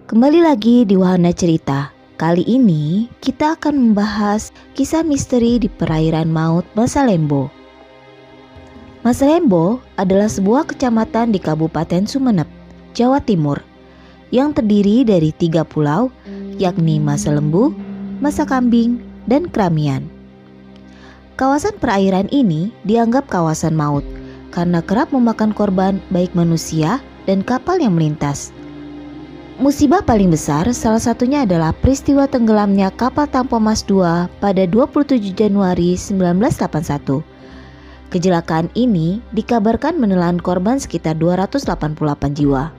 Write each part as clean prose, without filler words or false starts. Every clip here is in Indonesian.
Kembali lagi di Wahana Cerita. Kali ini kita akan membahas kisah misteri di perairan maut Masalembo. Masalembo adalah sebuah kecamatan di Kabupaten Sumeneb, Jawa Timur, yang terdiri dari 3 pulau, yakni Masalembu, Masakambing, dan Kramian. Kawasan perairan ini dianggap kawasan maut karena kerap memakan korban baik manusia dan kapal yang melintas. Musibah paling besar salah satunya adalah peristiwa tenggelamnya kapal Tampo Mas II pada 27 Januari 1981. Kecelakaan ini dikabarkan menelan korban sekitar 288 jiwa.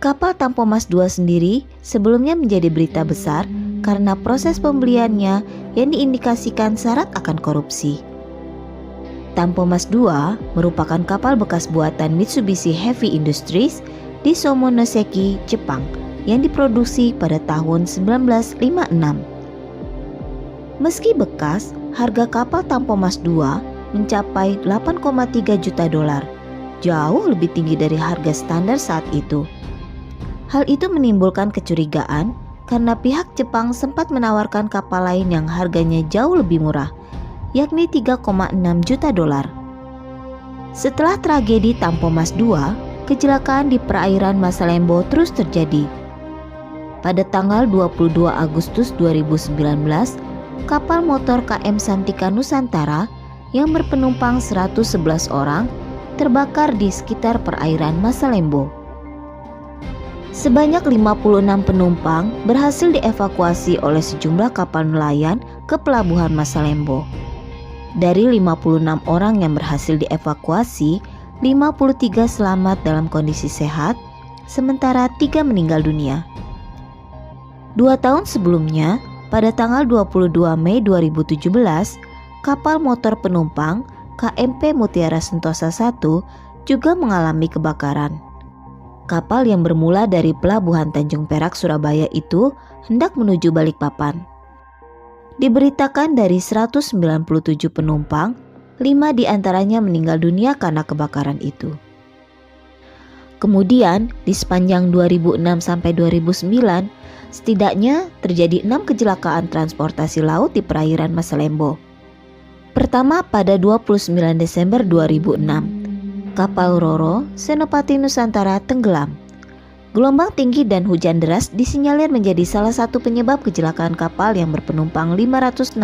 Kapal Tampo Mas II sendiri sebelumnya menjadi berita besar karena proses pembeliannya yang diindikasikan syarat akan korupsi. Tampo Mas II merupakan kapal bekas buatan Mitsubishi Heavy Industries di Shimonoseki, Jepang yang diproduksi pada tahun 1956. Meski bekas, harga kapal Tampo Mas II mencapai 8,3 juta dolar, jauh lebih tinggi dari harga standar saat itu. Hal itu menimbulkan kecurigaan karena pihak Jepang sempat menawarkan kapal lain yang harganya jauh lebih murah, yakni 3,6 juta dolar. Setelah tragedi Tampo Mas II, kecelakaan di perairan Masalembo terus terjadi. Pada tanggal 22 Agustus 2019, kapal motor KM Santika Nusantara yang berpenumpang 111 orang terbakar di sekitar perairan Masalembo. Sebanyak 56 penumpang berhasil dievakuasi oleh sejumlah kapal nelayan ke pelabuhan Masalembo. Dari 56 orang yang berhasil dievakuasi, 53 selamat dalam kondisi sehat, sementara 3 meninggal dunia. 2 tahun sebelumnya, pada tanggal 22 Mei 2017, kapal motor penumpang KMP Mutiara Sentosa I juga mengalami kebakaran. Kapal yang bermula dari Pelabuhan Tanjung Perak, Surabaya itu hendak menuju Balikpapan. Diberitakan dari 197 penumpang, 5 diantaranya meninggal dunia karena kebakaran itu. Kemudian di sepanjang 2006 sampai 2009, setidaknya terjadi 6 kecelakaan transportasi laut di perairan Masalembo. Pertama pada 29 Desember 2006, kapal Roro Senopati Nusantara tenggelam. Gelombang tinggi dan hujan deras disinyalir menjadi salah satu penyebab kecelakaan kapal yang berpenumpang 569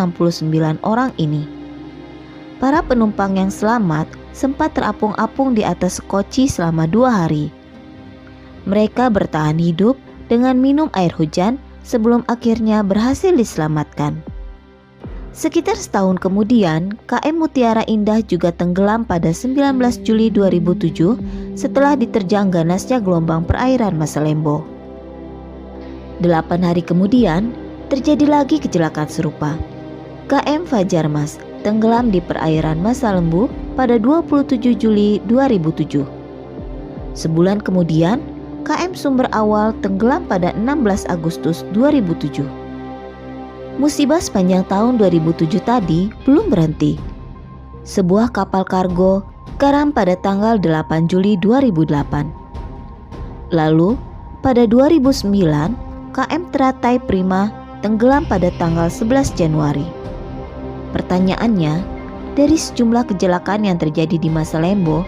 orang ini. Para penumpang yang selamat sempat terapung-apung di atas sekoci selama 2 hari. Mereka bertahan hidup dengan minum air hujan sebelum akhirnya berhasil diselamatkan. Sekitar setahun kemudian, KM Mutiara Indah juga tenggelam pada 19 Juli 2007 setelah diterjang ganasnya gelombang perairan Masalembo. 8 hari kemudian, terjadi lagi kecelakaan serupa. KM Fajar Mas tenggelam di perairan Masalembo pada 27 Juli 2007. Sebulan kemudian, KM Sumber Awal tenggelam pada 16 Agustus 2007. Musibah sepanjang tahun 2007 tadi belum berhenti. Sebuah kapal kargo karam pada tanggal 8 Juli 2008. Lalu, pada 2009, KM Teratai Prima tenggelam pada tanggal 11 Januari. Pertanyaannya, dari sejumlah kecelakaan yang terjadi di Masalembo,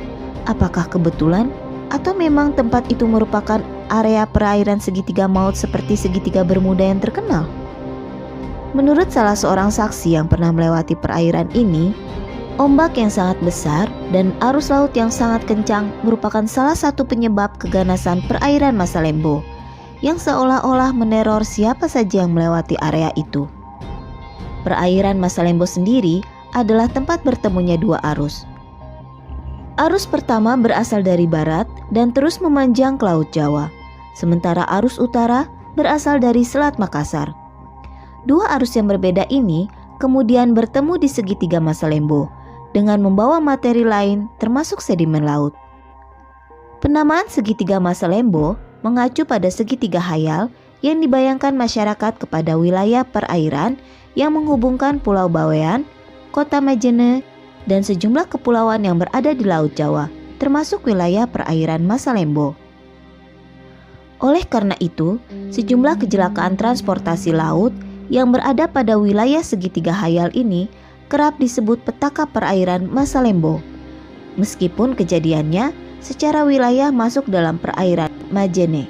apakah kebetulan atau memang tempat itu merupakan area perairan segitiga maut seperti segitiga Bermuda yang terkenal? Menurut salah seorang saksi yang pernah melewati perairan ini, ombak yang sangat besar dan arus laut yang sangat kencang merupakan salah satu penyebab keganasan perairan Masalembo yang seolah-olah meneror siapa saja yang melewati area itu. Perairan Masalembo sendiri adalah tempat bertemunya 2 arus. Arus pertama berasal dari barat dan terus memanjang ke Laut Jawa, sementara arus utara berasal dari Selat Makassar. 2 arus yang berbeda ini kemudian bertemu di segitiga Masalembo dengan membawa materi lain termasuk sedimen laut. Penamaan segitiga Masalembo mengacu pada segitiga hayal yang dibayangkan masyarakat kepada wilayah perairan yang menghubungkan Pulau Bawean, Kota Majene, dan sejumlah kepulauan yang berada di Laut Jawa, termasuk wilayah perairan Masalembo. Oleh karena itu, sejumlah kecelakaan transportasi laut yang berada pada wilayah segitiga hayal ini kerap disebut petaka perairan Masalembo. Meskipun kejadiannya secara wilayah masuk dalam perairan Majene,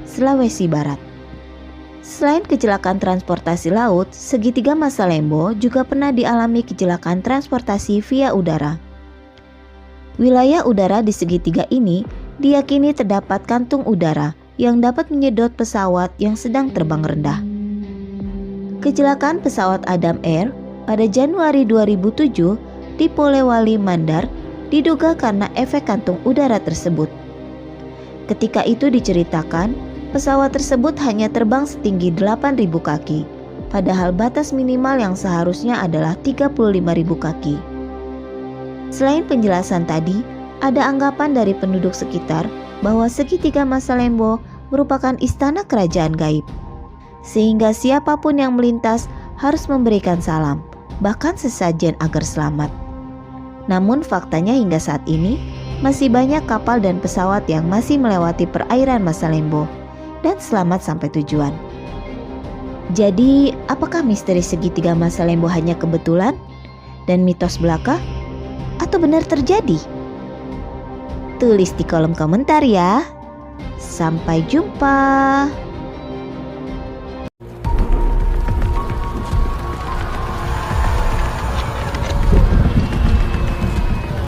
Sulawesi Barat. Selain kecelakaan transportasi laut, segitiga Masalembo juga pernah dialami kecelakaan transportasi via udara. Wilayah udara di segitiga ini diyakini terdapat kantung udara yang dapat menyedot pesawat yang sedang terbang rendah. Kecelakaan pesawat Adam Air pada Januari 2007 di Polewali Mandar diduga karena efek kantung udara tersebut. Ketika itu diceritakan, pesawat tersebut hanya terbang setinggi 8.000 kaki, padahal batas minimal yang seharusnya adalah 35.000 kaki. Selain penjelasan tadi, ada anggapan dari penduduk sekitar bahwa segitiga Masalembo merupakan istana kerajaan gaib, sehingga siapapun yang melintas harus memberikan salam, bahkan sesajen agar selamat. Namun faktanya hingga saat ini, masih banyak kapal dan pesawat yang masih melewati perairan Masalembo dan selamat sampai tujuan. Jadi, apakah misteri segitiga Masalembo hanya kebetulan dan mitos belaka? Atau benar terjadi? Tulis di kolom komentar ya. Sampai jumpa.